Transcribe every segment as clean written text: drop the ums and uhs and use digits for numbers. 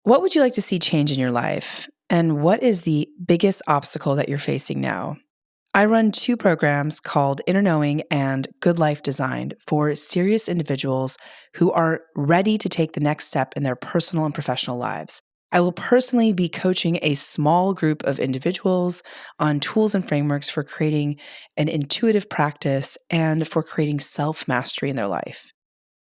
What would you like to see change in your life? And what is the biggest obstacle that you're facing now? I run 2 programs called Inner Knowing and Good Life Designed for serious individuals who are ready to take the next step in their personal and professional lives. I will personally be coaching a small group of individuals on tools and frameworks for creating an intuitive practice and for creating self-mastery in their life.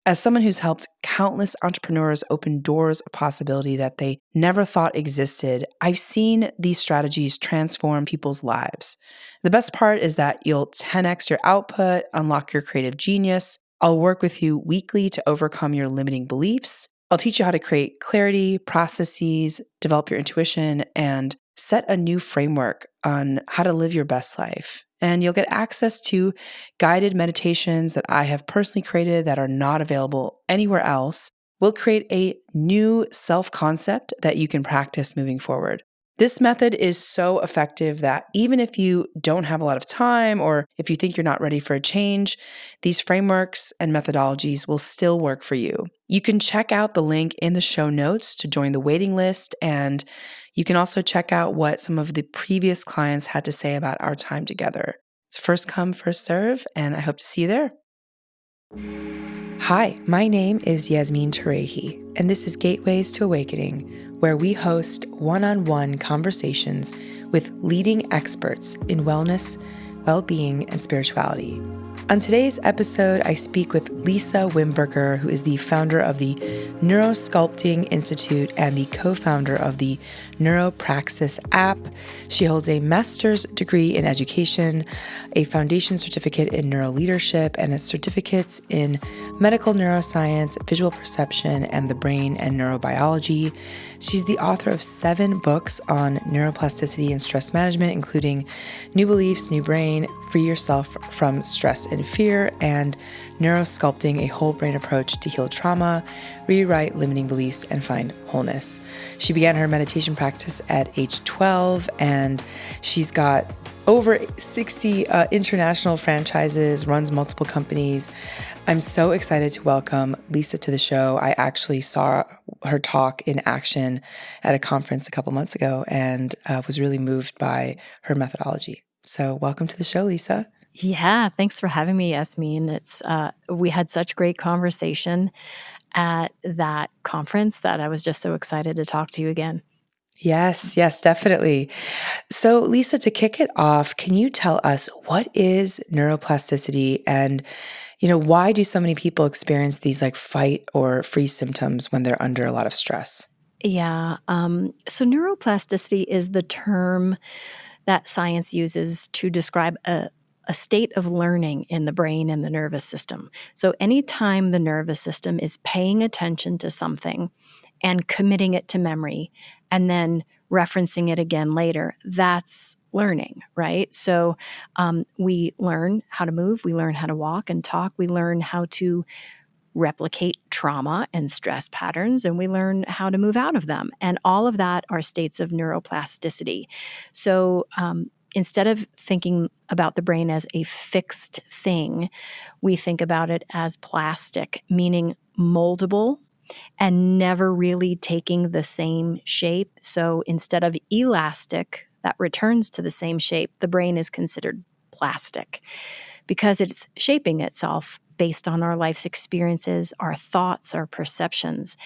As someone who's helped countless entrepreneurs open doors of possibility that they never thought existed, I've seen these strategies transform people's lives. The best part is that you'll 10x your output, unlock your creative genius. I'll work with you weekly to overcome your limiting beliefs. I'll teach you how to create clarity, processes, develop your intuition, and set a new framework on how to live your best life. And you'll get access to guided meditations that I have personally created that are not available anywhere else. We'll create a new self-concept that you can practice moving forward. This method is so effective that even if you don't have a lot of time or if you think you're not ready for a change, these frameworks and methodologies will still work for you. You can check out the link in the show notes to join the waiting list, and you can also check out what some of the previous clients had to say about our time together. It's first come, first serve, and I hope to see you there. Hi, my name is Yasmin Tarehi, and this is Gateways to Awakening, where we host one-on-one conversations with leading experts in wellness, well-being, and spirituality. On today's episode, I speak with Lisa Wimberger, who is the founder of the Neurosculpting Institute and the co-founder of the NeuroPraxis App. She holds a master's degree in education, a foundation certificate in NeuroLeadership, and a certificates in Medical Neuroscience, visual perception, and the brain and neurobiology. She's the author of 7 books on neuroplasticity and stress management, including New Beliefs, New Brain, Free Yourself from Stress and Fear, and Neurosculpting, a whole brain approach to heal trauma, rewrite limiting beliefs, and find wholeness. She began her meditation practice at age 12, and she's got over 60 international franchises, runs multiple companies. I'm so excited to welcome Lisa to the show. I actually saw her talk in action at a conference a couple months ago and was really moved by her methodology. So welcome to the show, Lisa. Yeah, thanks for having me, Yasmin. We had such great conversation at that conference that I was just so excited to talk to you again. Yes, definitely. So Lisa, to kick it off, can you tell us what is neuroplasticity and, why do so many people experience these like fight or freeze symptoms when they're under a lot of stress? Yeah. So neuroplasticity is the term that science uses to describe a state of learning in the brain and the nervous system. So anytime the nervous system is paying attention to something and committing it to memory and then referencing it again later, that's learning, right? So we learn how to move, we learn how to walk and talk, we learn how to replicate trauma and stress patterns, and we learn how to move out of them. And all of that are states of neuroplasticity. So instead of thinking about the brain as a fixed thing, we think about it as plastic, meaning moldable and never really taking the same shape. So instead of elastic that returns to the same shape, the brain is considered plastic because it's shaping itself based on our life's experiences, our thoughts, our perceptions.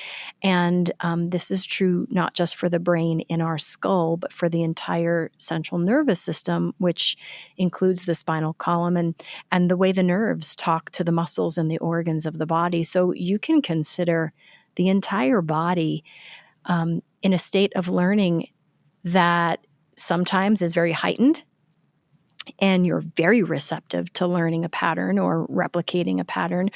And this is true not just for the brain in our skull, but for the entire central nervous system, which includes the spinal column and the way the nerves talk to the muscles and the organs of the body. So you can consider the entire body in a state of learning that sometimes is very heightened, and you're very receptive to learning a pattern or replicating a pattern.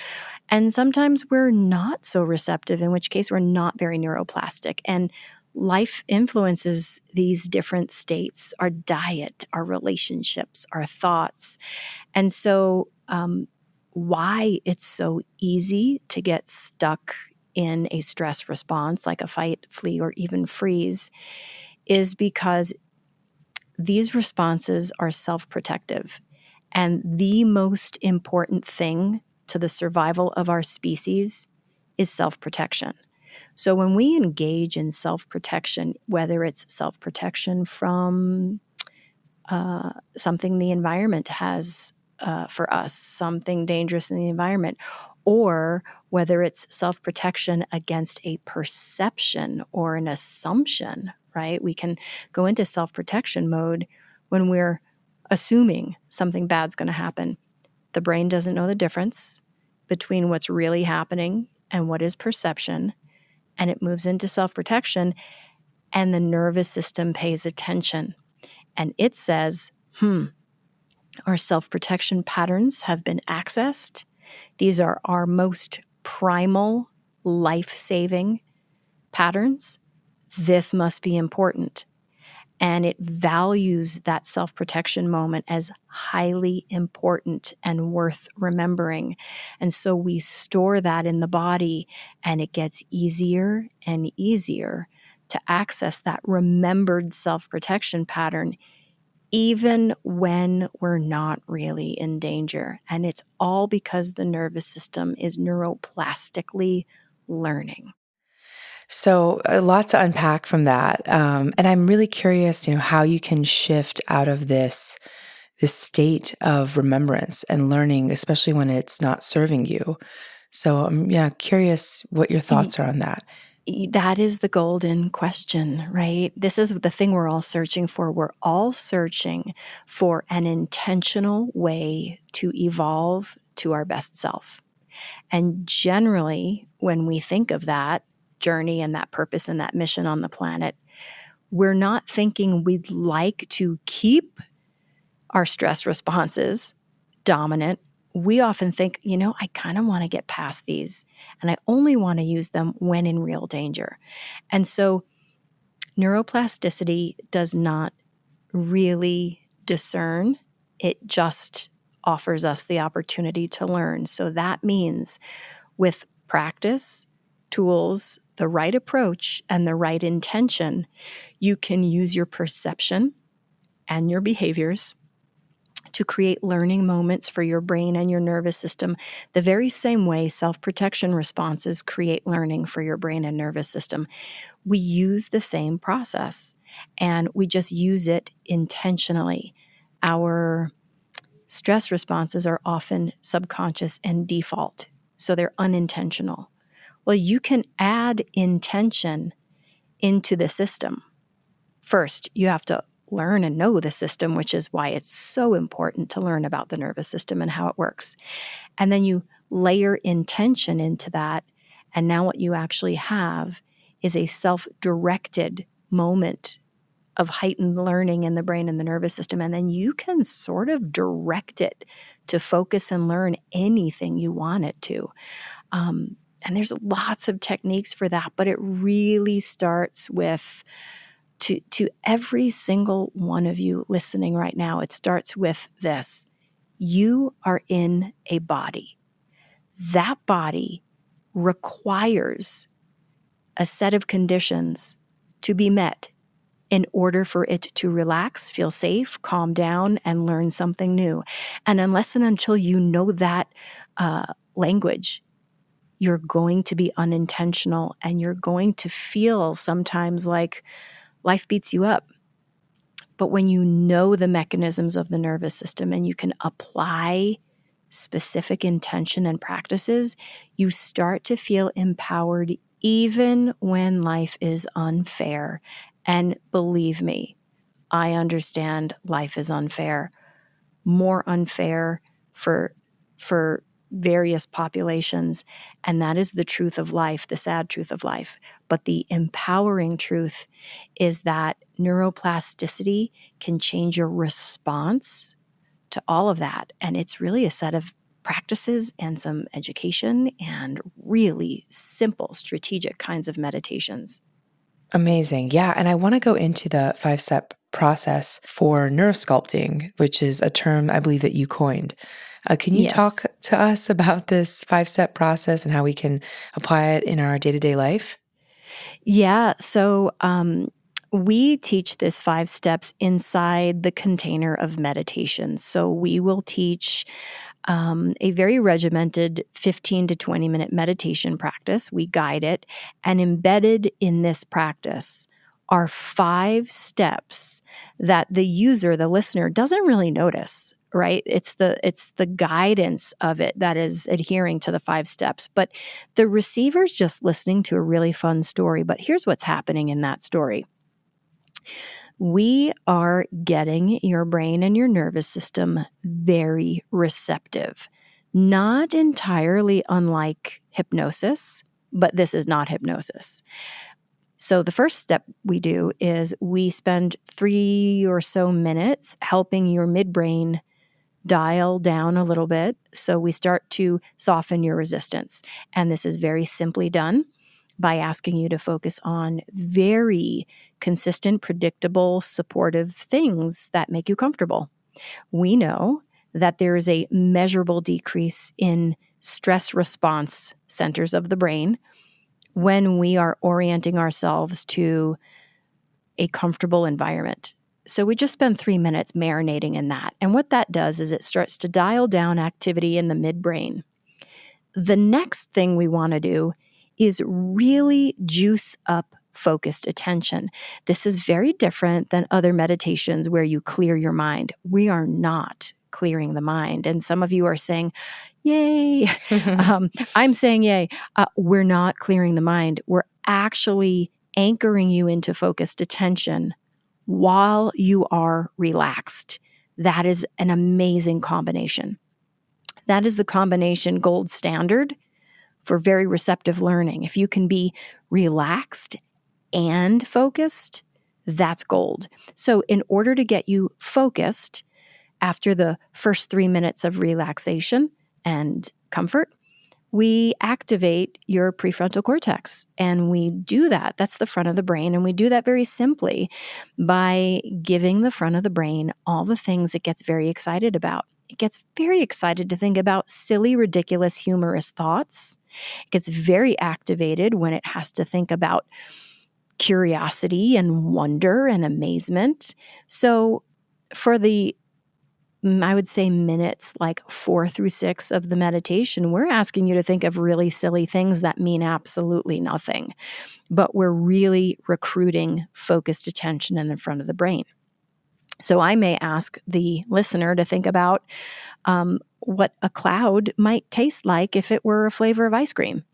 And sometimes we're not so receptive, in which case we're not very neuroplastic. And life influences these different states, our diet, our relationships, our thoughts. And so why it's so easy to get stuck in a stress response like a fight, flee, or even freeze is because these responses are self-protective. And the most important thing to the survival of our species is self-protection. So when we engage in self-protection, whether it's self-protection from something the environment has for us, something dangerous in the environment, or whether it's self-protection against a perception or an assumption, right? We can go into self-protection mode when we're assuming something bad's going to happen. The brain doesn't know the difference between what's really happening and what is perception, and it moves into self-protection, and the nervous system pays attention. And it says, our self-protection patterns have been accessed. These are our most primal, life-saving patterns. This must be important. And it values that self-protection moment as highly important and worth remembering. And so we store that in the body, and it gets easier and easier to access that remembered self-protection pattern, even when we're not really in danger. And it's all because the nervous system is neuroplastically learning. So a lot to unpack from that, and I'm really curious, how you can shift out of this state of remembrance and learning, especially when it's not serving you. So I'm curious what your thoughts are on that. That is the golden question, right? This is the thing we're all searching for. We're all searching for an intentional way to evolve to our best self. And generally, when we think of that journey and that purpose and that mission on the planet, we're not thinking we'd like to keep our stress responses dominant. We often think, I kind of want to get past these, and I only want to use them when in real danger. And so neuroplasticity does not really discern. It just offers us the opportunity to learn. So that means with practice, tools, the right approach, and the right intention, you can use your perception and your behaviors to create learning moments for your brain and your nervous system, the very same way self-protection responses create learning for your brain and nervous system. We use the same process, and we just use it intentionally. Our stress responses are often subconscious and default, so they're unintentional. Well, you can add intention into the system. First, you have to learn and know the system, which is why it's so important to learn about the nervous system and how it works. And then you layer intention into that. And now what you actually have is a self-directed moment of heightened learning in the brain and the nervous system. And then you can sort of direct it to focus and learn anything you want it to. And there's lots of techniques for that, but it really starts with to every single one of you listening right now, it starts with this. You are in a body. That body requires a set of conditions to be met in order for it to relax, feel safe, calm down, and learn something new. And unless and until you know that language, you're going to be unintentional, and you're going to feel sometimes like life beats you up. But when you know the mechanisms of the nervous system and you can apply specific intention and practices, you start to feel empowered even when life is unfair. And believe me, I understand life is unfair, more unfair for various populations, and that is the truth of life, the sad truth of life. But the empowering truth is that neuroplasticity can change your response to all of that, and it's really a set of practices and some education and really simple, strategic kinds of meditations. Amazing. Yeah. And I want to go into the 5-step process for neurosculpting, which is a term I believe that you coined. Can you talk to us about this 5-step process and how we can apply it in our day-to-day life? Yeah. So we teach this 5 steps inside the container of meditation. So we will teach a very regimented 15 to 20-minute meditation practice. We guide it, and embedded in this practice are 5 steps that the user, the listener, doesn't really notice, right? It's the guidance of it that is adhering to the 5 steps. But the receiver's just listening to a really fun story. But here's what's happening in that story. We are getting your brain and your nervous system very receptive. Not entirely unlike hypnosis, but this is not hypnosis. So the first step we do is we spend 3 or so minutes helping your midbrain dial down a little bit. So we start to soften your resistance. And this is very simply done by asking you to focus on very consistent, predictable, supportive things that make you comfortable. We know that there is a measurable decrease in stress response centers of the brain when we are orienting ourselves to a comfortable environment. So we just spend 3 minutes marinating in that. And what that does is it starts to dial down activity in the midbrain. The next thing we want to do is really juice up focused attention. This is very different than other meditations where you clear your mind. We are not clearing the mind. And some of you are saying, yay. I'm saying, yay. We're not clearing the mind. We're actually anchoring you into focused attention while you are relaxed. That is an amazing combination. That is the combination gold standard for very receptive learning. If you can be relaxed and focused, that's gold. So in order to get you focused after the first 3 minutes of relaxation and comfort, we activate your prefrontal cortex. And we do that. That's the front of the brain. And we do that very simply by giving the front of the brain all the things it gets very excited about. It gets very excited to think about silly, ridiculous, humorous thoughts. It gets very activated when it has to think about curiosity and wonder and amazement. So for the, I would say, minutes like 4 through 6 of the meditation, we're asking you to think of really silly things that mean absolutely nothing. But we're really recruiting focused attention in the front of the brain. So I may ask the listener to think about what a cloud might taste like if it were a flavor of ice cream.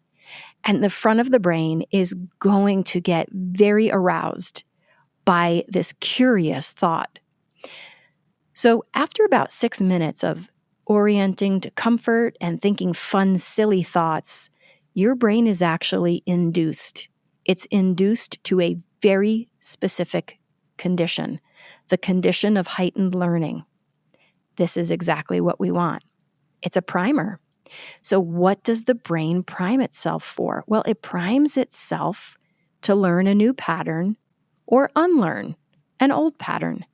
And the front of the brain is going to get very aroused by this curious thought. So after about 6 minutes of orienting to comfort and thinking fun, silly thoughts, your brain is actually induced. It's induced to a very specific condition, the condition of heightened learning. This is exactly what we want. It's a primer. So what does the brain prime itself for? Well, it primes itself to learn a new pattern or unlearn an old pattern.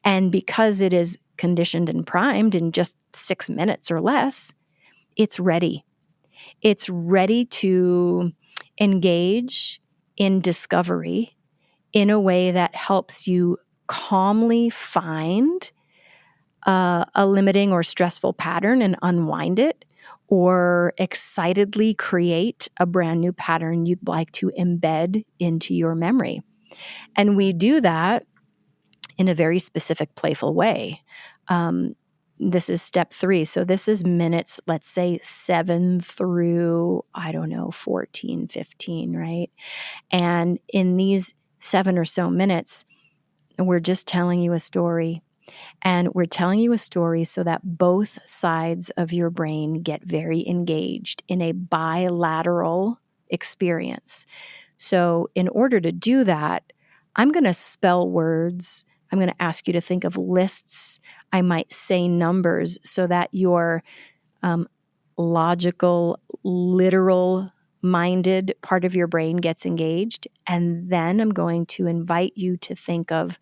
And because it is conditioned and primed in just 6 minutes or less, it's ready. It's ready to engage in discovery in a way that helps you calmly find a limiting or stressful pattern and unwind it, or excitedly create a brand new pattern you'd like to embed into your memory. And we do that in a very specific, playful way. This is step 3. So this is minutes, let's say 7 through, 14, 15, right? And in these 7 or so minutes, we're just telling you a story. And we're telling you a story so that both sides of your brain get very engaged in a bilateral experience. So in order to do that, I'm going to spell words. I'm going to ask you to think of lists. I might say numbers so that your logical, literal minded part of your brain gets engaged. And then I'm going to invite you to think of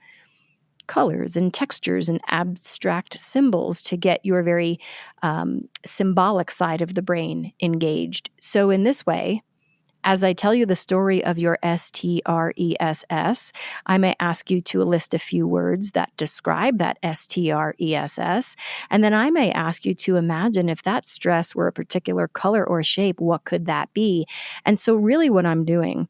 colors and textures and abstract symbols to get your very symbolic side of the brain engaged. So in this way, As I tell you the story of your STRESS, I may ask you to list a few words that describe that STRESS. And then I may ask you to imagine if that stress were a particular color or shape, what could that be? And so really what I'm doing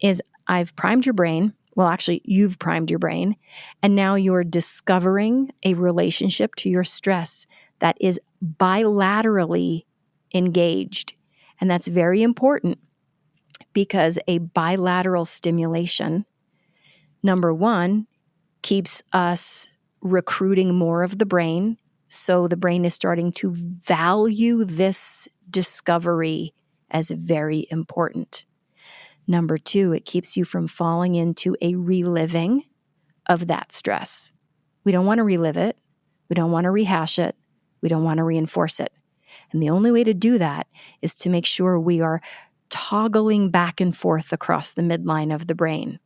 is I've primed your brain. Well, actually, you've primed your brain. And now you're discovering a relationship to your stress that is bilaterally engaged. And that's very important because a bilateral stimulation, number one, keeps us recruiting more of the brain. So the brain is starting to value this discovery as very important. Number two, it keeps you from falling into a reliving of that stress. We don't want to relive it. We don't want to rehash it. We don't want to reinforce it. And the only way to do that is to make sure we are toggling back and forth across the midline of the brain,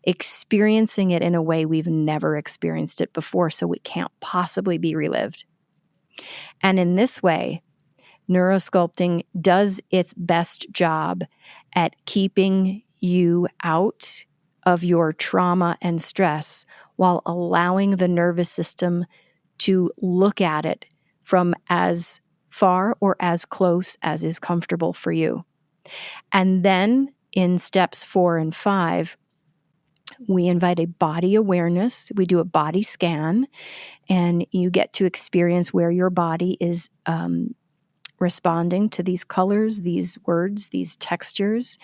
experiencing it in a way we've never experienced it before, so it can't possibly be relived. And in this way, neurosculpting does its best job at keeping you out of your trauma and stress while allowing the nervous system to look at it from as far or as close as is comfortable for you. And then in steps 4 and 5, we invite a body awareness. We do a body scan, and you get to experience where your body is responding to these colors, these words, these textures.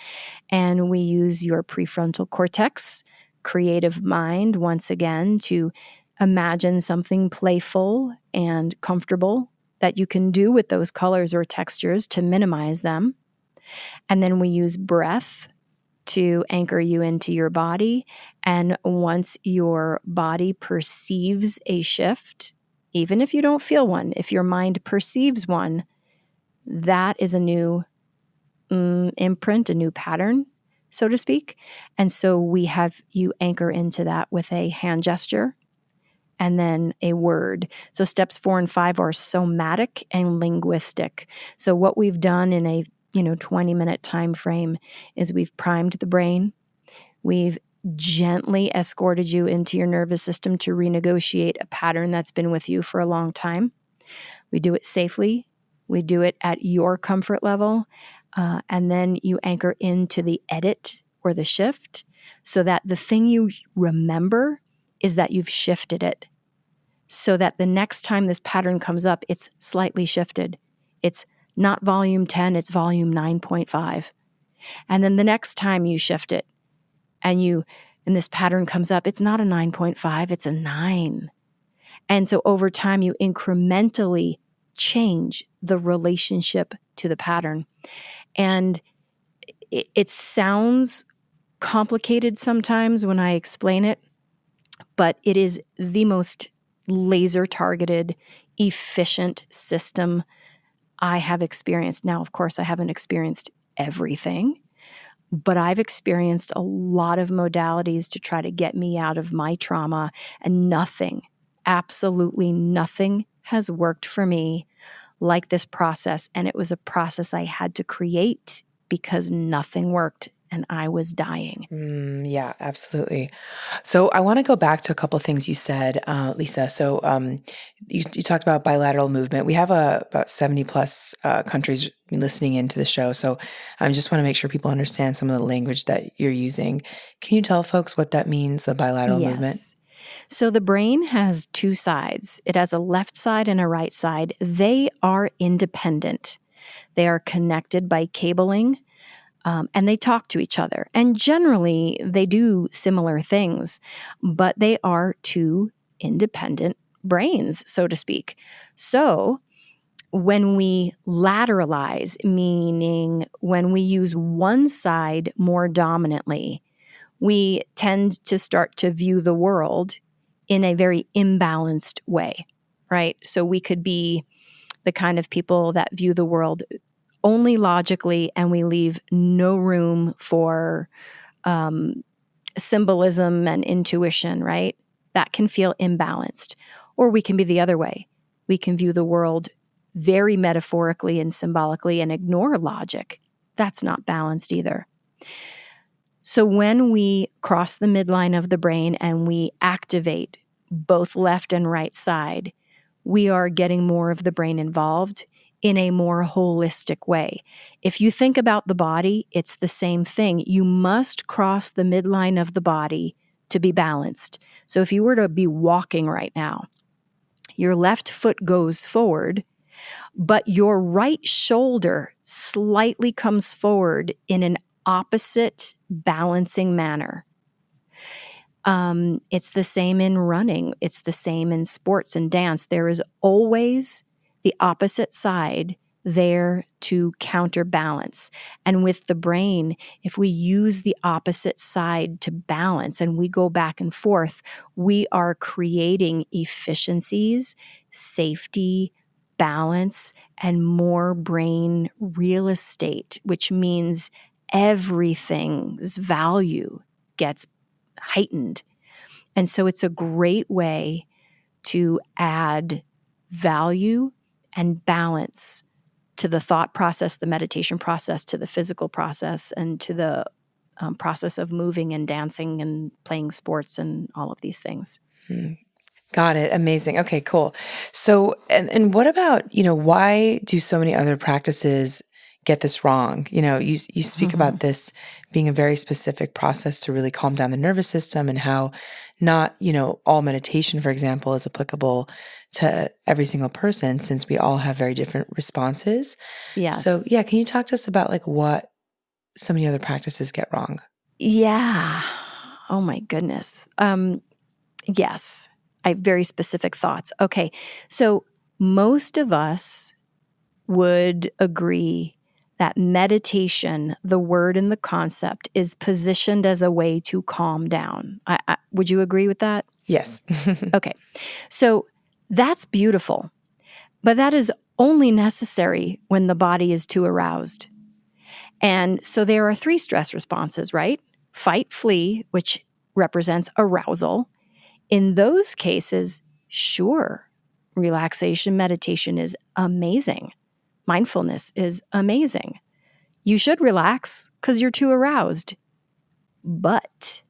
And we use your prefrontal cortex, creative mind, once again, to imagine something playful and comfortable that you can do with those colors or textures to minimize them. And then we use breath to anchor you into your body. And once your body perceives a shift, even if you don't feel one, if your mind perceives one, that is a new imprint, a new pattern, so to speak. And so we have you anchor into that with a hand gesture and then a word. So steps 4 and 5 are somatic and linguistic. So what we've done in a 20-minute time frame is we've primed the brain. We've gently escorted you into your nervous system to renegotiate a pattern that's been with you for a long time. We do it safely. We do it at your comfort level. And then you anchor into the edit or the shift so that the thing you remember is that you've shifted it. So that the next time this pattern comes up, it's slightly shifted. It's not volume 10, it's volume 9.5. And then the next time you shift it and this pattern comes up, it's not a 9.5, it's a 9. And so over time, you incrementally change the relationship to the pattern. And it sounds complicated sometimes when I explain it, but it is the most laser-targeted, efficient system I have experienced. Now, of course, I haven't experienced everything, but I've experienced a lot of modalities to try to get me out of my trauma, and nothing, absolutely nothing has worked for me like this process. And it was a process I had to create because nothing worked and I was dying. Yeah, absolutely. So I want to go back to a couple of things you said, Lisa. So you talked about bilateral movement. We have about 70 plus countries listening into the show. So I just want to make sure people understand some of the language that you're using. Can you tell folks what that means, the bilateral movement? So the brain has two sides. It has a left side and a right side. They are independent. They are connected by cabling. And they talk to each other. And generally, they do similar things, but they are two independent brains, so to speak. So when we lateralize, meaning when we use one side more dominantly, we tend to start to view the world in a very imbalanced way, right? So we could be the kind of people that view the world only logically, and we leave no room for symbolism and intuition, right? That can feel imbalanced. Or we can be the other way. We can view the world very metaphorically and symbolically and ignore logic. that's not balanced either. So when we cross the midline of the brain and we activate both left and right side, we are getting more of the brain involved in a more holistic way. If you think about the body, it's the same thing. You must cross the midline of the body to be balanced. So if you were to be walking right now, your left foot goes forward, but your right shoulder slightly comes forward in an opposite balancing manner. It's the same in running. It's the same in sports and dance. There is always the opposite side there to counterbalance. And with the brain, if we use the opposite side to balance and we go back and forth, we are creating efficiencies, safety, balance, and more brain real estate, which means everything's value gets heightened. And so it's a great way to add value and balance to the thought process, the meditation process, to the physical process, and to the process of moving and dancing and playing sports and all of these things. Got it. Amazing. Okay, cool. So, and what about, why do so many other practices get this wrong? You speak about this being a very specific process to really calm down the nervous system, and how not, all meditation, for example, is applicable to every single person, since we all have very different responses. Yes. So, yeah, can you talk to us about like what so many other practices get wrong? Yeah. Oh my goodness. Yes. I have very specific thoughts. Okay. So most of us would agree that meditation, the word and the concept, is positioned as a way to calm down. Would you agree with that? Yes. Okay. So that's beautiful, but that is only necessary when the body is too aroused. And so there are 3 stress responses, right? Fight, flee, which represents arousal. In those cases, sure, relaxation meditation is amazing. Mindfulness is amazing. You should relax because you're too aroused. But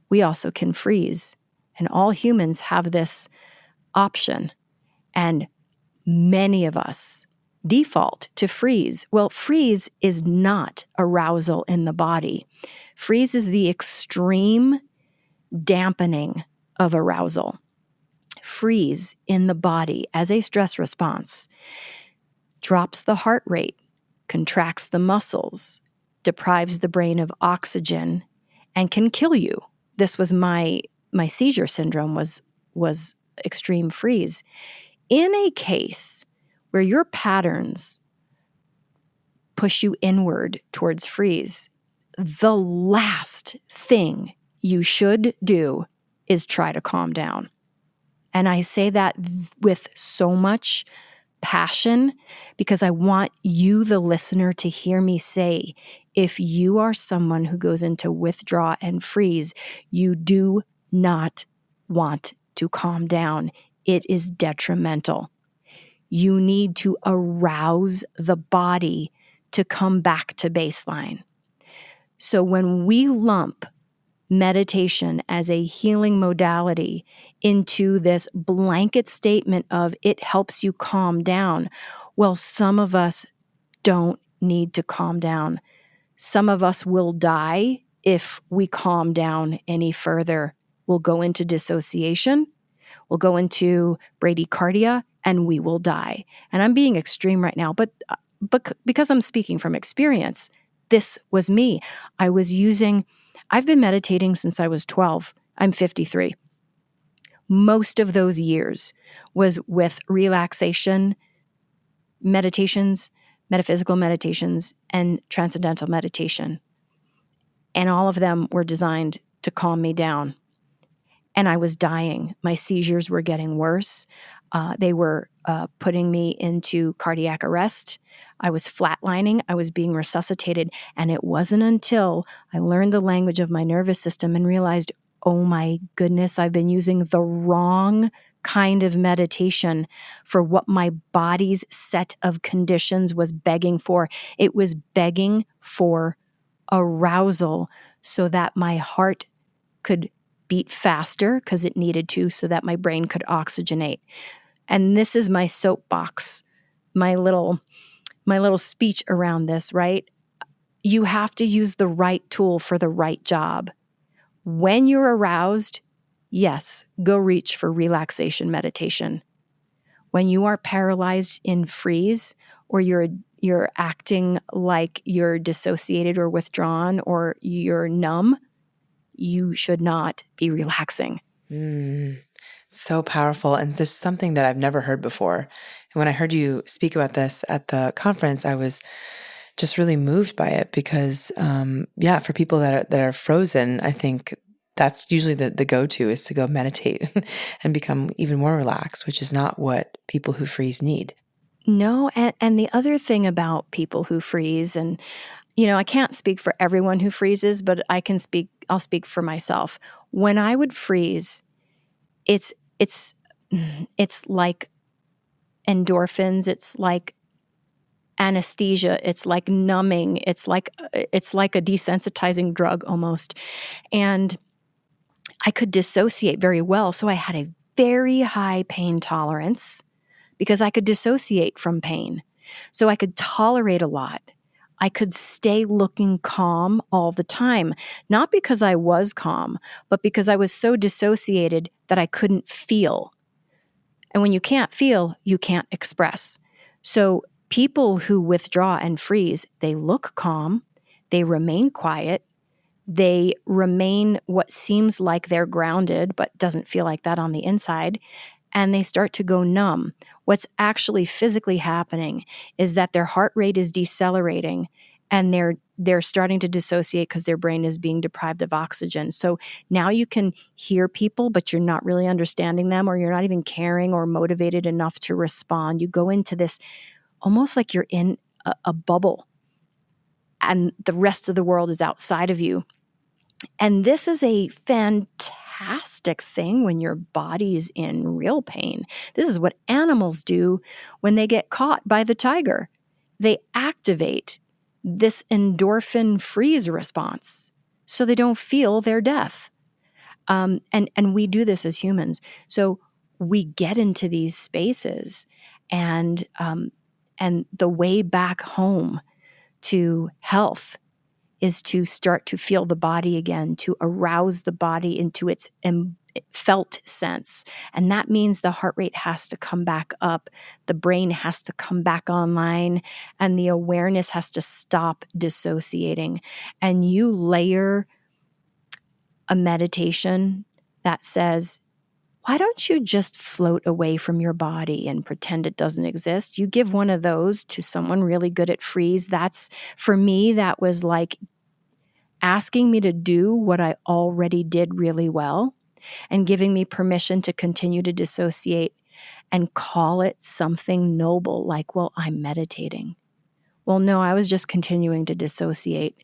we also can freeze. And all humans have this option. And many of us default to freeze. Well, freeze is not arousal in the body. Freeze is the extreme dampening of arousal. Freeze in the body as a stress response drops the heart rate, contracts the muscles, deprives the brain of oxygen, and can kill you. This was my seizure syndrome was extreme freeze. In a case where your patterns push you inward towards freeze, the last thing you should do is try to calm down. And I say that with so much passion because I want you, the listener, to hear me say, if you are someone who goes into withdraw and freeze, you do not want to calm down. It is detrimental. You need to arouse the body to come back to baseline. So when we lump meditation as a healing modality into this blanket statement of it helps you calm down, well, some of us don't need to calm down. Some of us will die if we calm down any further. We'll go into dissociation, we'll go into bradycardia, and we will die. And I'm being extreme right now, but because I'm speaking from experience, this was me. I've been meditating since I was 12. I'm 53. Most of those years was with relaxation meditations, metaphysical meditations, and transcendental meditation. And all of them were designed to calm me down. And I was dying. My seizures were getting worse. They were putting me into cardiac arrest. I was flatlining. I was being resuscitated. And it wasn't until I learned the language of my nervous system and realized, oh my goodness, I've been using the wrong kind of meditation for what my body's set of conditions was begging for. It was begging for arousal so that my heart could beat faster because it needed to, so that my brain could oxygenate. And this is my soapbox, my little speech around this, right? You have to use the right tool for the right job. When you're aroused, yes, go reach for relaxation meditation. When you are paralyzed in freeze, or you're acting like you're dissociated or withdrawn or you're numb, you should not be relaxing. So powerful. And this is something that I've never heard before. And when I heard you speak about this at the conference, I was just really moved by it because, for people that are frozen, I think that's usually the go-to is to go meditate and become even more relaxed, which is not what people who freeze need. No, and the other thing about people who freeze, and I can't speak for everyone who freezes, but I'll speak for myself. When I would freeze, it's like endorphins, it's like anesthesia, it's like numbing, it's like a desensitizing drug almost. And I could dissociate very well. So I had a very high pain tolerance because I could dissociate from pain. So I could tolerate a lot. I could stay looking calm all the time, not because I was calm, but because I was so dissociated that I couldn't feel. And when you can't feel, you can't express. So people who withdraw and freeze, they look calm, they remain quiet, they remain what seems like they're grounded, but doesn't feel like that on the inside, and they start to go numb. What's actually physically happening is that their heart rate is decelerating, and they're starting to dissociate because their brain is being deprived of oxygen. So now you can hear people, but you're not really understanding them, or you're not even caring or motivated enough to respond. You go into this almost like you're in a bubble, and the rest of the world is outside of you. And this is a fantastic thing when your body's in real pain. This is what animals do when they get caught by the tiger. They activate this endorphin freeze response so they don't feel their death. And we do this as humans. So we get into these spaces, and the way back home to health is to start to feel the body again, to arouse the body into its felt sense. And that means the heart rate has to come back up, the brain has to come back online, and the awareness has to stop dissociating. And you layer a meditation that says, why don't you just float away from your body and pretend it doesn't exist? You give one of those to someone really good at freeze. That's, for me, that was like asking me to do what I already did really well and giving me permission to continue to dissociate and call it something noble, like, well, I'm meditating. Well, no, I was just continuing to dissociate.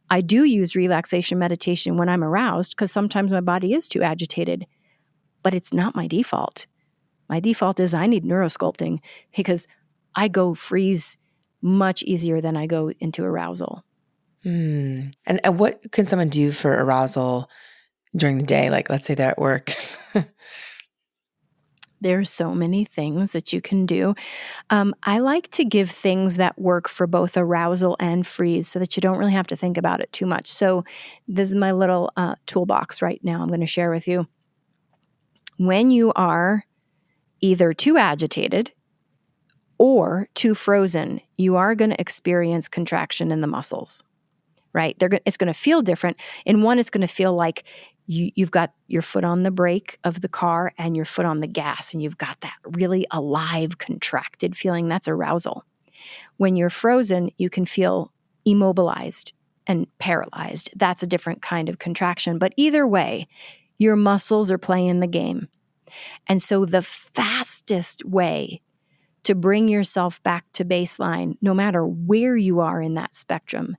I do use relaxation meditation when I'm aroused because sometimes my body is too agitated, but it's not my default. My default is I need neurosculpting because I go freeze much easier than I go into arousal. And what can someone do for arousal during the day? Like, let's say they're at work. There's so many things that you can do. I like to give things that work for both arousal and freeze so that you don't really have to think about it too much. So this is my little toolbox right now I'm going to share with you. When you are either too agitated or too frozen, you are going to experience contraction in the muscles, right? It's going to feel different. In one, it's going to feel like you've got your foot on the brake of the car and your foot on the gas, and you've got that really alive, contracted feeling. That's arousal. When you're frozen, you can feel immobilized and paralyzed. That's a different kind of contraction. But either way, your muscles are playing the game. And so the fastest way to bring yourself back to baseline, no matter where you are in that spectrum,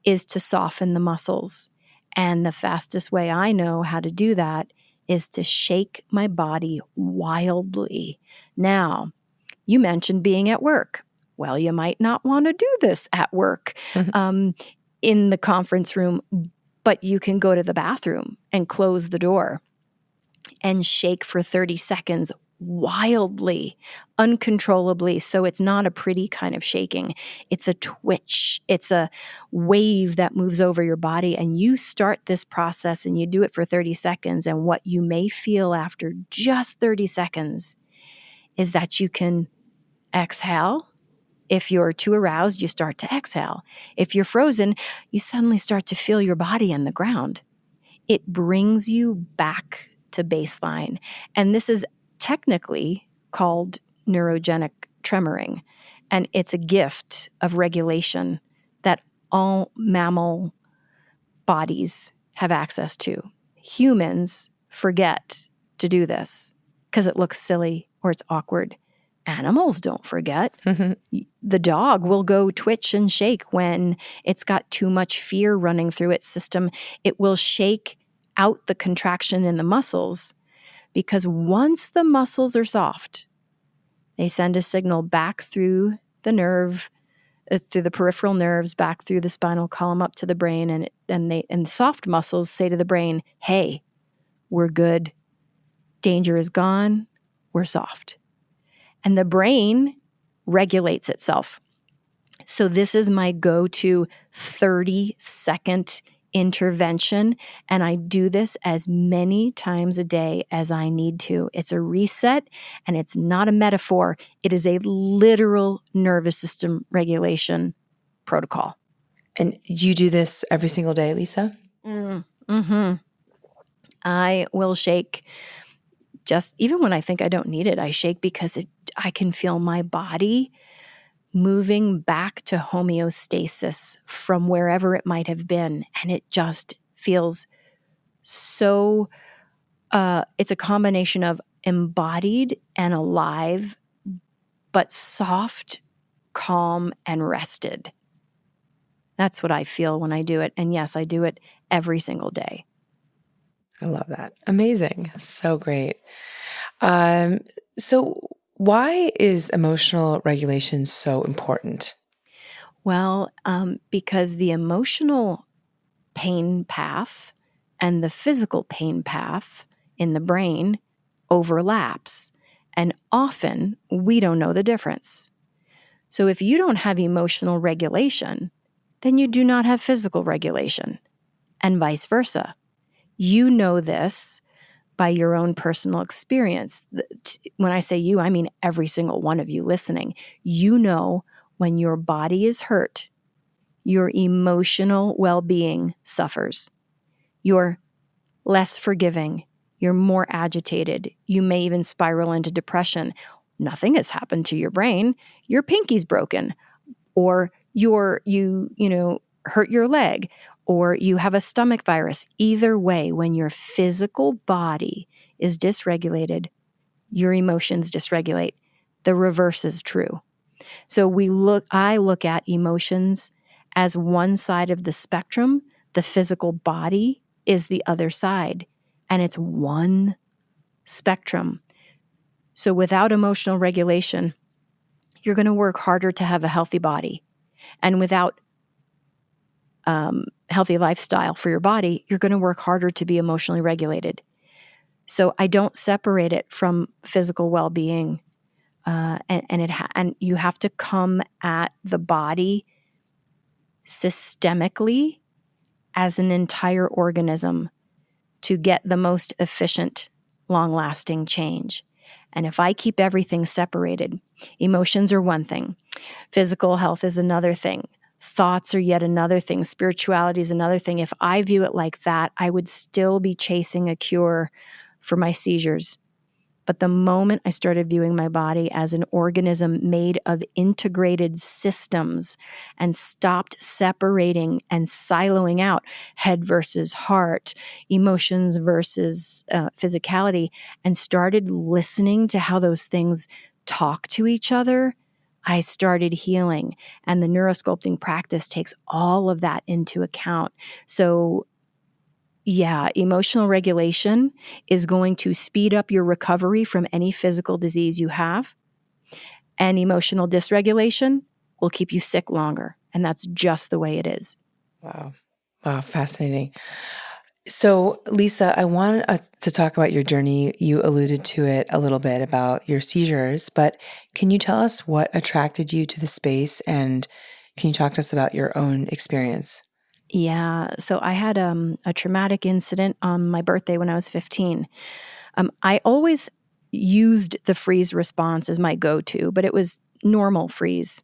is to soften the muscles And the fastest way I know how to do that is to shake my body wildly. Now, you mentioned being at work. Well, you might not want to do this at work in the conference room, but you can go to the bathroom and close the door and shake for 30 seconds wildly, uncontrollably. So it's not a pretty kind of shaking. It's a twitch. It's a wave that moves over your body. And you start this process and you do it for 30 seconds. And what you may feel after just 30 seconds is that you can exhale. If you're too aroused, you start to exhale. If you're frozen, you suddenly start to feel your body in the ground. It brings you back to baseline. And this is technically called neurogenic tremoring. And it's a gift of regulation that all mammal bodies have access to. Humans forget to do this because it looks silly or it's awkward. Animals don't forget. The dog will go twitch and shake when it's got too much fear running through its system. It will shake out the contraction in the muscles because once the muscles are soft, they send a signal back through the nerve, through the peripheral nerves, back through the spinal column up to the brain, and soft muscles say to the brain, "Hey, we're good. Danger is gone. We're soft." And the brain regulates itself. So this is my go-to 30-second intervention, and I do this as many times a day as I need to. It's a reset, and it's not a metaphor. It is a literal nervous system regulation protocol. And do you do this every single day, Lisa? Mm-hmm. I will shake just even when I think I don't need it. I shake because I can feel my body moving back to homeostasis from wherever it might have been. And it just feels so, it's a combination of embodied and alive, but soft, calm, and rested. That's what I feel when I do it. And yes, I do it every single day. I love that. Amazing. So great. So why is emotional regulation so important? Well, because the emotional pain path and the physical pain path in the brain overlaps. And often we don't know the difference. So if you don't have emotional regulation, then you do not have physical regulation, and vice versa. You know this by your own personal experience. When I say you, I mean every single one of you listening. You know when your body is hurt, your emotional well-being suffers. You're less forgiving. You're more agitated. You may even spiral into depression. Nothing has happened to your brain. Your pinky's broken, or you hurt your leg, or you have a stomach virus. Either way, when your physical body is dysregulated, your emotions dysregulate. The reverse is true. So I look at emotions as one side of the spectrum. The physical body is the other side, and it's one spectrum. So without emotional regulation, you're going to work harder to have a healthy body. And without healthy lifestyle for your body, you're going to work harder to be emotionally regulated. So I don't separate it from physical well-being, and you have to come at the body systemically as an entire organism to get the most efficient, long-lasting change. And if I keep everything separated, emotions are one thing, physical health is another thing, thoughts are yet another thing, spirituality is another thing. If I view it like that, I would still be chasing a cure for my seizures. But the moment I started viewing my body as an organism made of integrated systems and stopped separating and siloing out head versus heart, emotions versus physicality, and started listening to how those things talk to each other, I started healing. And the neurosculpting practice takes all of that into account. So Yeah, emotional regulation is going to speed up your recovery from any physical disease you have. And emotional dysregulation will keep you sick longer. And that's just the way it is. Wow. Wow, fascinating. So, Lisa, I want to talk about your journey. You alluded to it a little bit about your seizures, but can you tell us what attracted you to the space, and can you talk to us about your own experience? Yeah, so I had a traumatic incident on my birthday when I was 15. I always used the freeze response as my go-to, but it was normal freeze,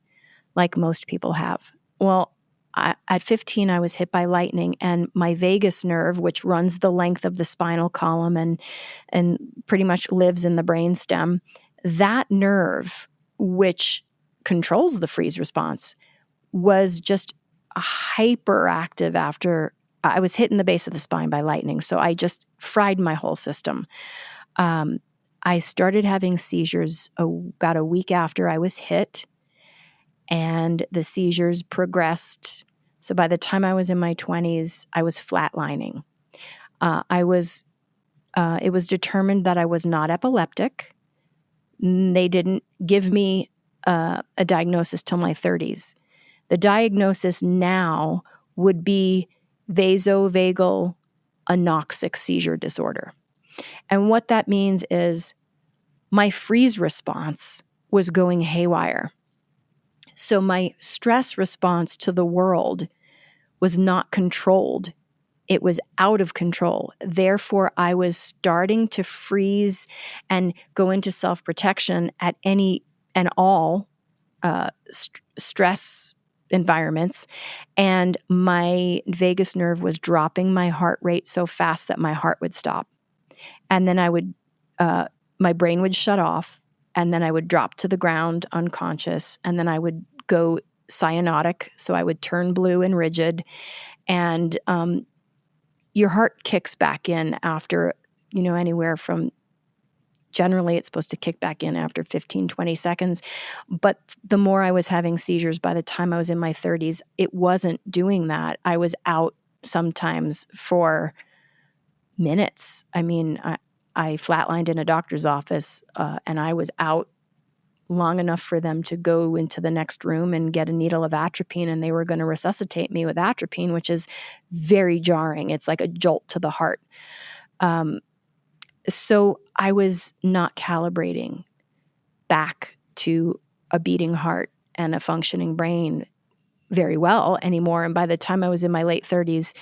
like most people have. Well, at 15, I was hit by lightning, and my vagus nerve, which runs the length of the spinal column and pretty much lives in the brainstem, that nerve, which controls the freeze response, was just hyperactive after I was hit in the base of the spine by lightning. So I just fried my whole system. I started having seizures about a week after I was hit, and the seizures progressed. So by the time I was in my 20s, I was flatlining. It was determined that I was not epileptic. They didn't give me a diagnosis till my 30s. The diagnosis now would be vasovagal anoxic seizure disorder. And what that means is my freeze response was going haywire. So my stress response to the world was not controlled. It was out of control. Therefore, I was starting to freeze and go into self-protection at any and all stress environments. And my vagus nerve was dropping my heart rate so fast that my heart would stop. And then my brain would shut off, and then I would drop to the ground unconscious, and then I would go cyanotic, so I would turn blue and rigid, and your heart kicks back in after, anywhere from, generally it's supposed to kick back in after 15, 20 seconds. But the more I was having seizures, by the time I was in my 30s, it wasn't doing that. I was out sometimes for minutes. I mean, I flatlined in a doctor's office, and I was out long enough for them to go into the next room and get a needle of atropine, and they were going to resuscitate me with atropine, which is very jarring. It's like a jolt to the heart. So I was not calibrating back to a beating heart and a functioning brain very well anymore. And by the time I was in my late 30s,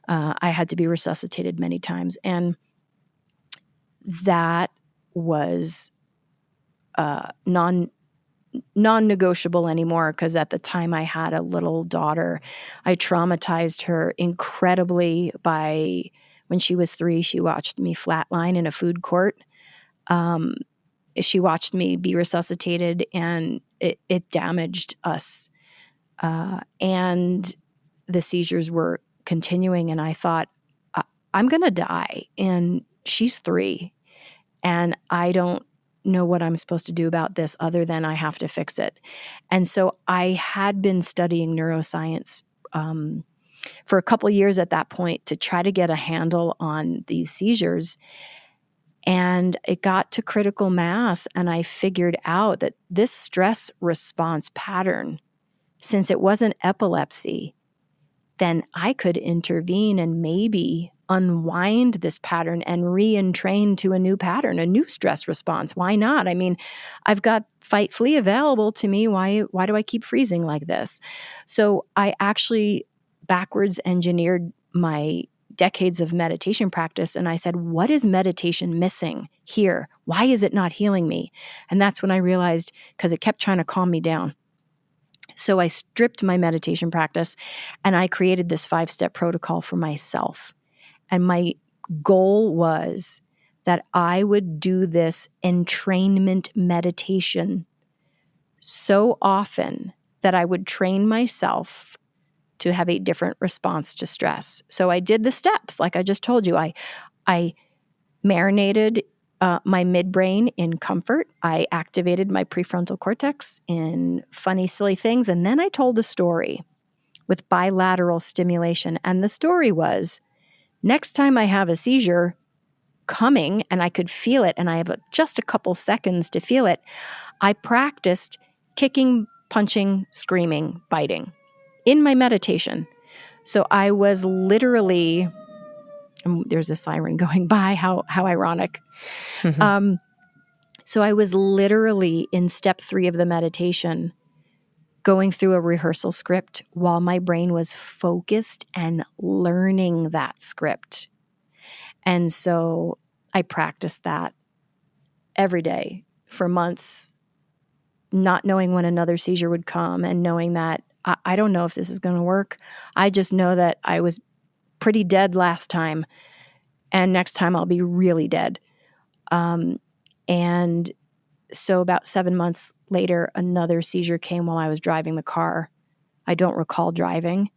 I had to be resuscitated many times. And that was non-negotiable anymore, because at the time I had a little daughter. I traumatized her incredibly by when she was 3, she watched me flatline in a food court. She watched me be resuscitated, and it damaged us. And the seizures were continuing, and I thought, I'm going to die, and she's 3, and I don't know what I'm supposed to do about this other than I have to fix it. And so I had been studying neuroscience for a couple years at that point to try to get a handle on these seizures. And it got to critical mass, and I figured out that this stress response pattern, since it wasn't epilepsy, then I could intervene and maybe unwind this pattern and re-entrain to a new pattern, a new stress response. Why not? I mean, I've got fight flee available to me. Why do I keep freezing like this? So I actually backwards engineered my decades of meditation practice, and I said, what is meditation missing here? Why is it not healing me? And that's when I realized, because it kept trying to calm me down. So I stripped my meditation practice, and I created this 5-step protocol for myself. And my goal was that I would do this entrainment meditation so often that I would train myself to have a different response to stress. So I did the steps, like I just told you. I marinated my midbrain in comfort. I activated my prefrontal cortex in funny, silly things. And then I told a story with bilateral stimulation. And the story was Next time I have a seizure coming and I could feel it and I have just a couple seconds to feel it, I practiced kicking, punching, screaming, biting in my meditation. So I was literally, there's a siren going by, how ironic. So I was literally in step 3 of the meditation, going through a rehearsal script while my brain was focused and learning that script. And so I practiced that every day for months, not knowing when another seizure would come and knowing that I don't know if this is going to work. I just know that I was pretty dead last time, and next time I'll be really dead. And so about 7 months later, another seizure came while I was driving the car. I don't recall driving.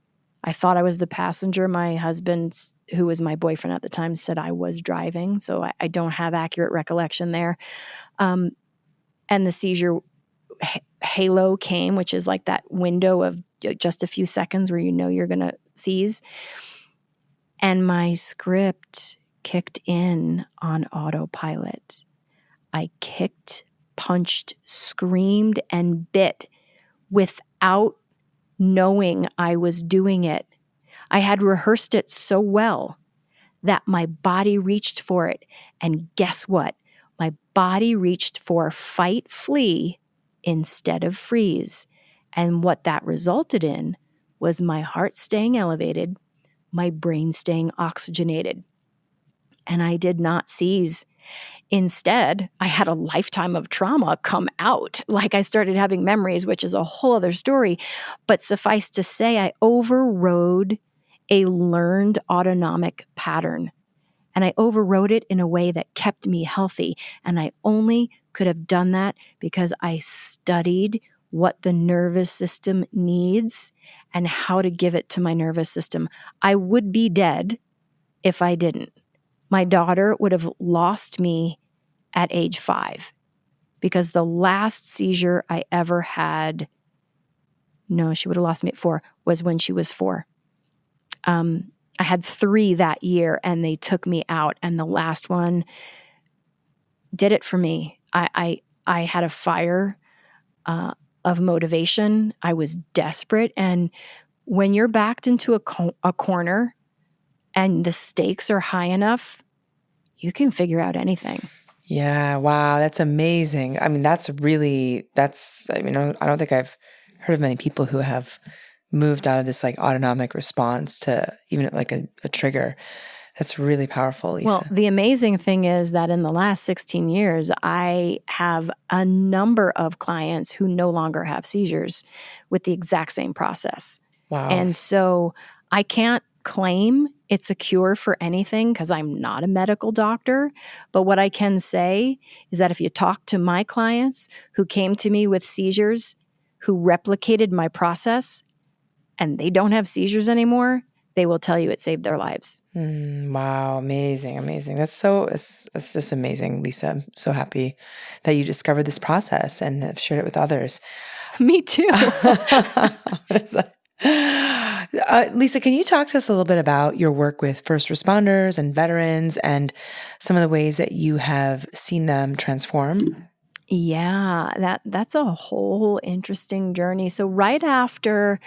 I thought I was the passenger. My husband, who was my boyfriend at the time, said I was driving, so I don't have accurate recollection there. And the seizure halo came, which is like that window of just a few seconds where you know you're going to seize. And my script kicked in on autopilot. I kicked, punched, screamed, and bit without knowing I was doing it. I had rehearsed it so well that my body reached for it. And guess what? My body reached for fight, flee instead of freeze. And what that resulted in was my heart staying elevated, my brain staying oxygenated. And I did not seize. Instead, I had a lifetime of trauma come out. Like I started having memories, which is a whole other story. But suffice to say, I overrode a learned autonomic pattern. And I overrode it in a way that kept me healthy. And I only could have done that because I studied what the nervous system needs and how to give it to my nervous system. I would be dead if I didn't. My daughter would have lost me at age 5 because the last seizure I ever had, no, she would have lost me at 4, was when she was 4. I had 3 that year and they took me out, and the last one did it for me. I had a fire of motivation. I was desperate. And when you're backed into a corner and the stakes are high enough, you can figure out anything. Yeah. Wow. That's amazing. I mean, I don't think I've heard of many people who have moved out of this like autonomic response to even like a trigger. That's really powerful, Lisa. Well, the amazing thing is that in the last 16 years, I have a number of clients who no longer have seizures with the exact same process. Wow. And so I can't claim it's a cure for anything because I'm not a medical doctor. But what I can say is that if you talk to my clients who came to me with seizures, who replicated my process, and they don't have seizures anymore, they will tell you it saved their lives. Wow. Amazing. Amazing. That's just amazing, Lisa. I'm so happy that you discovered this process and have shared it with others. Me too. Lisa, can you talk to us a little bit about your work with first responders and veterans and some of the ways that you have seen them transform? Yeah, that's a whole interesting journey. So right after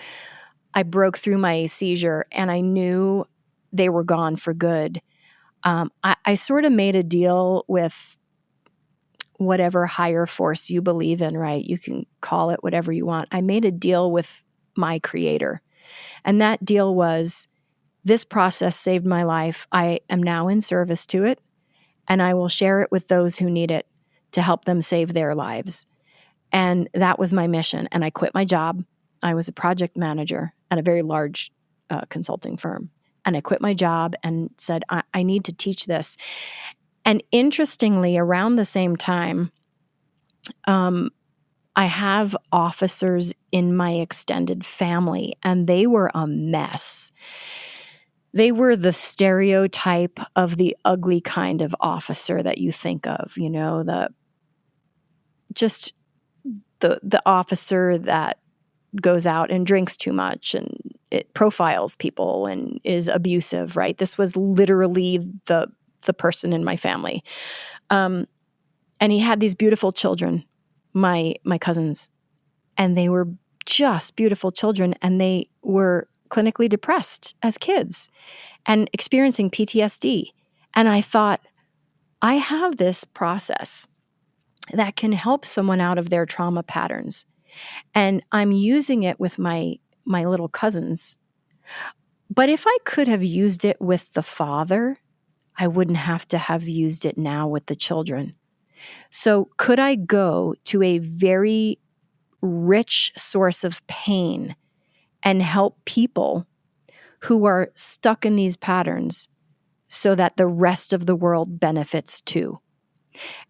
I broke through my seizure and I knew they were gone for good, I sort of made a deal with whatever higher force you believe in, right? You can call it whatever you want. I made a deal with my creator. And that deal was, this process saved my life. I am now in service to it, and I will share it with those who need it to help them save their lives. And that was my mission. And I quit my job. I was a project manager at a very large consulting firm. And I quit my job and said, I need to teach this. And interestingly, around the same time, I have officers in my extended family, and they were a mess. They were the stereotype of the ugly kind of officer that you think of, the officer that goes out and drinks too much and it profiles people and is abusive, right? This was literally the person in my family. And he had these beautiful children, my cousins, and they were just beautiful children, and they were clinically depressed as kids and experiencing PTSD. And I thought, I have this process that can help someone out of their trauma patterns. And I'm using it with my little cousins. But if I could have used it with the father, I wouldn't have to have used it now with the children. So could I go to a very rich source of pain and help people who are stuck in these patterns so that the rest of the world benefits too?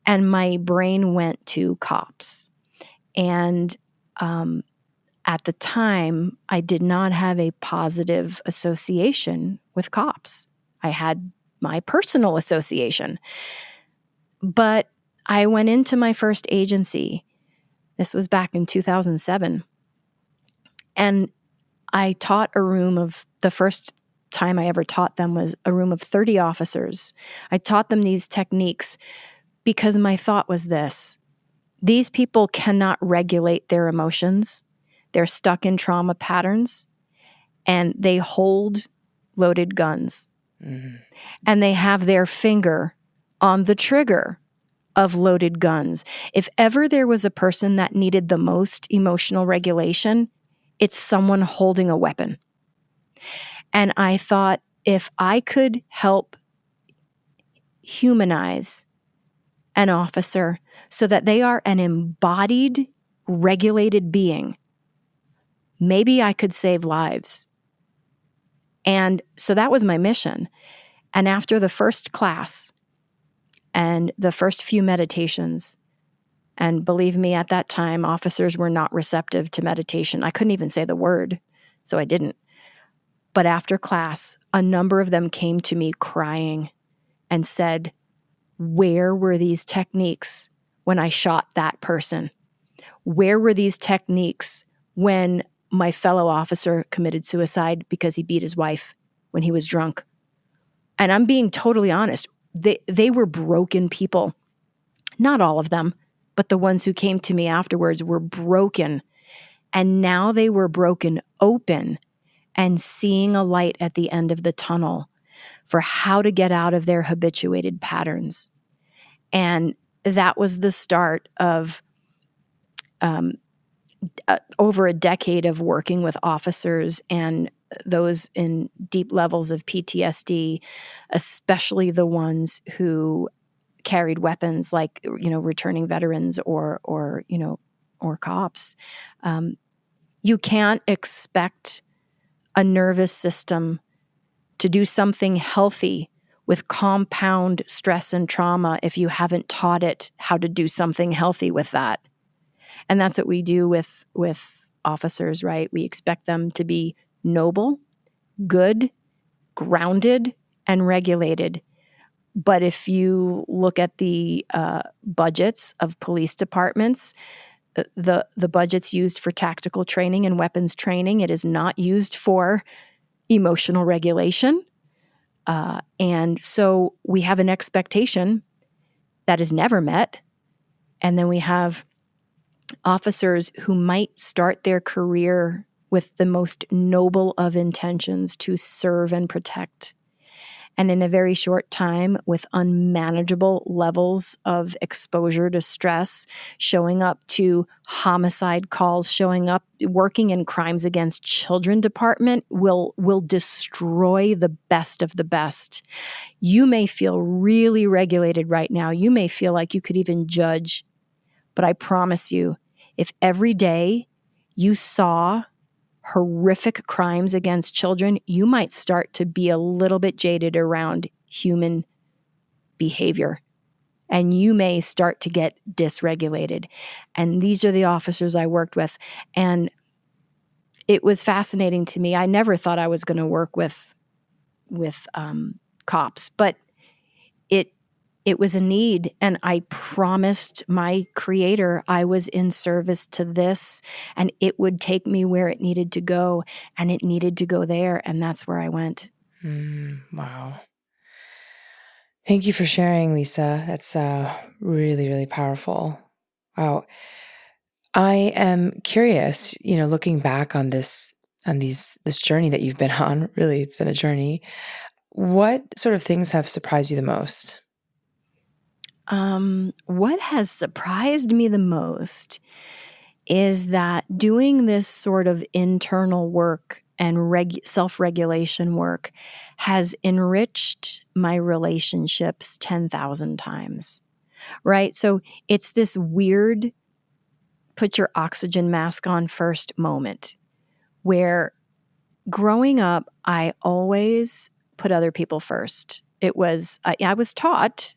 And my brain went to cops. And at the time, I did not have a positive association with cops. I had my personal association. But I went into my first agency. This was back in 2007. And I taught the first time I ever taught them was a room of 30 officers. I taught them these techniques because my thought was this: these people cannot regulate their emotions. They're stuck in trauma patterns, and they hold loaded guns. Mm-hmm. And they have their finger on the trigger of loaded guns. If ever there was a person that needed the most emotional regulation, it's someone holding a weapon. And I thought, if I could help humanize an officer so that they are an embodied, regulated being, maybe I could save lives. And so that was my mission. And after the first class and the first few meditations, and believe me, at that time, officers were not receptive to meditation. I couldn't even say the word, so I didn't. But after class, a number of them came to me crying and said, where were these techniques when I shot that person? Where were these techniques when my fellow officer committed suicide because he beat his wife when he was drunk? And I'm being totally honest. They were broken people. Not all of them, but the ones who came to me afterwards were broken. And now they were broken open and seeing a light at the end of the tunnel for how to get out of their habituated patterns. And that was the start of over a decade of working with officers and those in deep levels of PTSD, especially the ones who carried weapons, like, returning veterans or cops. You can't expect a nervous system to do something healthy with compound stress and trauma if you haven't taught it how to do something healthy with that. And that's what we do with officers, right? We expect them to be noble, good, grounded, and regulated. But if you look at the budgets of police departments, the budget's used for tactical training and weapons training. It is not used for emotional regulation. And so we have an expectation that is never met. And then we have officers who might start their career with the most noble of intentions to serve and protect. And in a very short time, with unmanageable levels of exposure to stress, showing up to homicide calls, showing up, working in crimes against children department will destroy the best of the best. You may feel really regulated right now. You may feel like you could even judge. But I promise you, if every day you saw horrific crimes against children, you might start to be a little bit jaded around human behavior. And you may start to get dysregulated. And these are the officers I worked with. And it was fascinating to me. I never thought I was going to work with cops, but it was a need. And I promised my creator I was in service to this, and it would take me where it needed to go, and it needed to go there. And that's where I went. Wow. Thank you for sharing, Lisa. That's really, really powerful. Wow. I am curious, looking back on this journey that you've been on, really, it's been a journey. What sort of things have surprised you the most? What has surprised me the most is that doing this sort of internal work and self-regulation work has enriched my relationships 10,000 times, right? So it's this weird put your oxygen mask on first moment where growing up, I always put other people first. It was, I was taught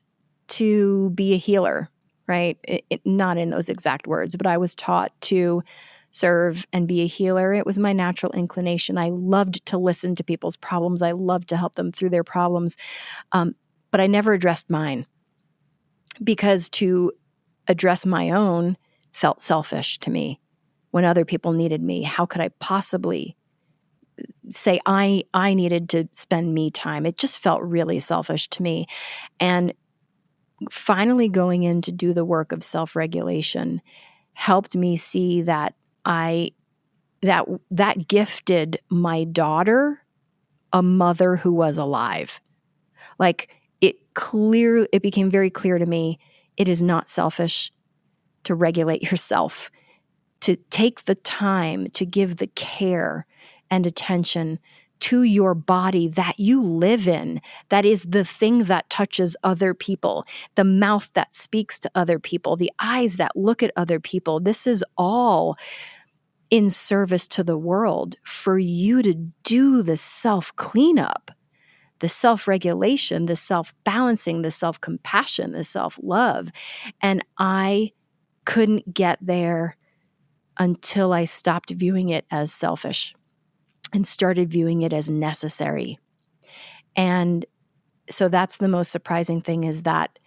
to be a healer, right? Not in those exact words, but I was taught to serve and be a healer. It was my natural inclination. I loved to listen to people's problems. I loved to help them through their problems. But I never addressed mine, because to address my own felt selfish to me. When other people needed me, how could I possibly say I needed to spend me time? It just felt really selfish to me. And finally going in to do the work of self-regulation helped me see that that gifted my daughter a mother who was alive. Like it became very clear to me, it is not selfish to regulate yourself, to take the time to give the care and attention to your body that you live in, that is the thing that touches other people, the mouth that speaks to other people, the eyes that look at other people. This is all in service to the world for you to do the self-cleanup, the self-regulation, the self-balancing, the self-compassion, the self-love. And I couldn't get there until I stopped viewing it as selfish and started viewing it as necessary. And so that's the most surprising thing, is that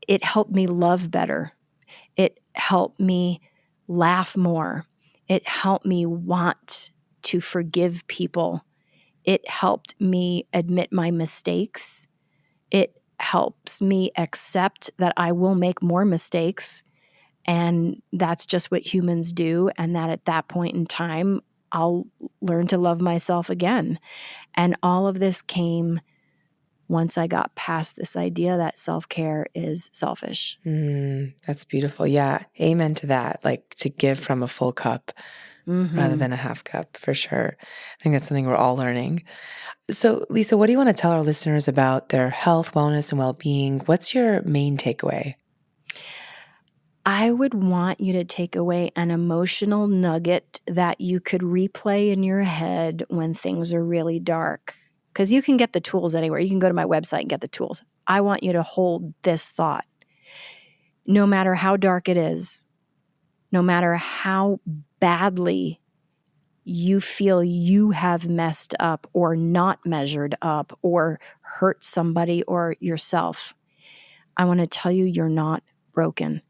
it helped me love better. It helped me laugh more. It helped me want to forgive people. It helped me admit my mistakes. It helps me accept that I will make more mistakes, and that's just what humans do, and that at that point in time, I'll learn to love myself again. And all of this came once I got past this idea that self-care is selfish. That's beautiful. Yeah. Amen to that. Like to give from a full cup rather than a half cup, for sure. I think that's something we're all learning. So, Lisa, what do you want to tell our listeners about their health, wellness, and well-being? What's your main takeaway? I would want you to take away an emotional nugget that you could replay in your head when things are really dark. Because you can get the tools anywhere. You can go to my website and get the tools. I want you to hold this thought. No matter how dark it is, no matter how badly you feel you have messed up or not measured up or hurt somebody or yourself, I want to tell you, you're not broken.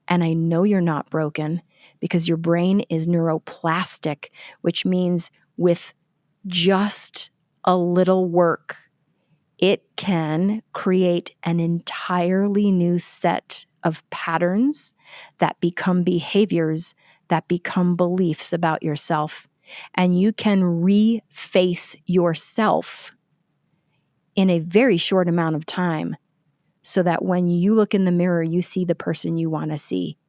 And I know you're not broken because your brain is neuroplastic, which means with just a little work, it can create an entirely new set of patterns that become behaviors, that become beliefs about yourself. And you can reface yourself in a very short amount of time, so that when you look in the mirror, you see the person you want to see.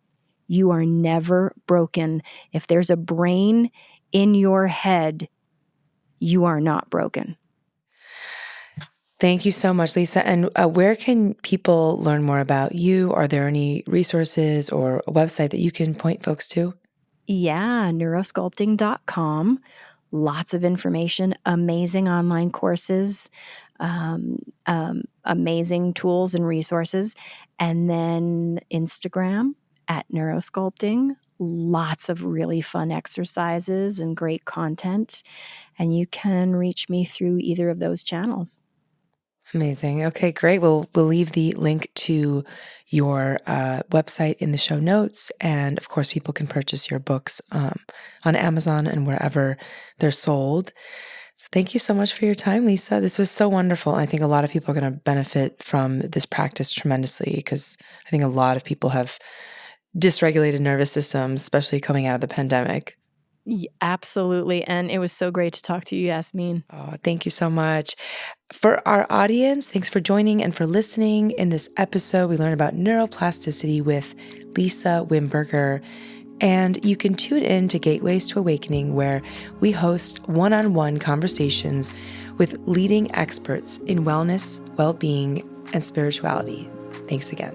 You are never broken. If there's a brain in your head, you are not broken. Thank you so much, Lisa. And where can people learn more about you? Are there any resources or a website that you can point folks to? Yeah, neurosculpting.com. Lots of information, amazing online courses, amazing tools and resources. And then Instagram at Neurosculpting. Lots of really fun exercises and great content. And you can reach me through either of those channels. Amazing. Okay, great. We'll leave the link to your website in the show notes. And of course, people can purchase your books on Amazon and wherever they're sold. So thank you so much for your time, Lisa. This was so wonderful. I think a lot of people are going to benefit from this practice tremendously because I think a lot of people have dysregulated nervous systems, especially coming out of the pandemic. Absolutely. And it was so great to talk to you, Yasmin. Oh, thank you so much. For our audience, thanks for joining and for listening. In this episode, we learned about neuroplasticity with Lisa Wimberger. And you can tune in to Gateways to Awakening, where we host one-on-one conversations with leading experts in wellness, well-being, and spirituality. Thanks again.